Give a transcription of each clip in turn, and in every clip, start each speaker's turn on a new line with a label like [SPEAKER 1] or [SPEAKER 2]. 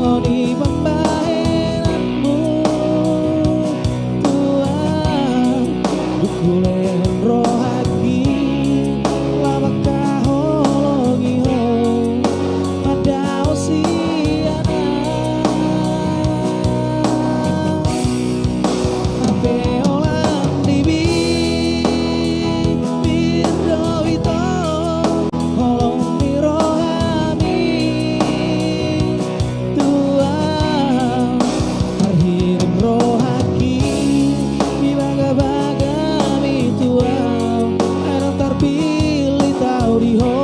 [SPEAKER 1] songoni pembahenanmu Tuhan dukulen rohaki labakah holongi ho pada usiana ape olan dibi birdo ito holongi rohami Tuhan arhirim rohaki bibaga-bagami Tuhan erang terpilih tau diho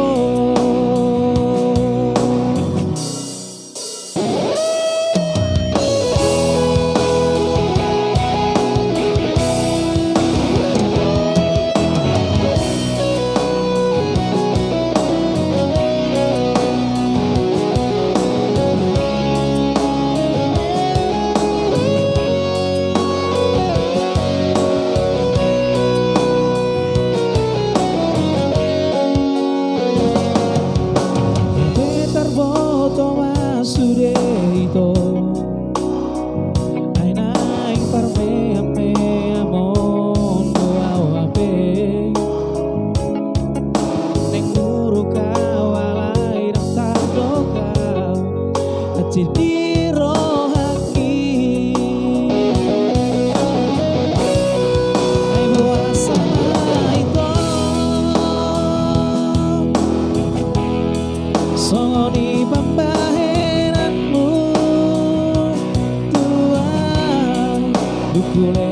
[SPEAKER 1] terboto masude ito ay naing parme ape amon doaw ape neng muro kawalay ng tado kau kecil di rohaki ay buwasa na ito songoni pembahenanmu Tuhan dukulen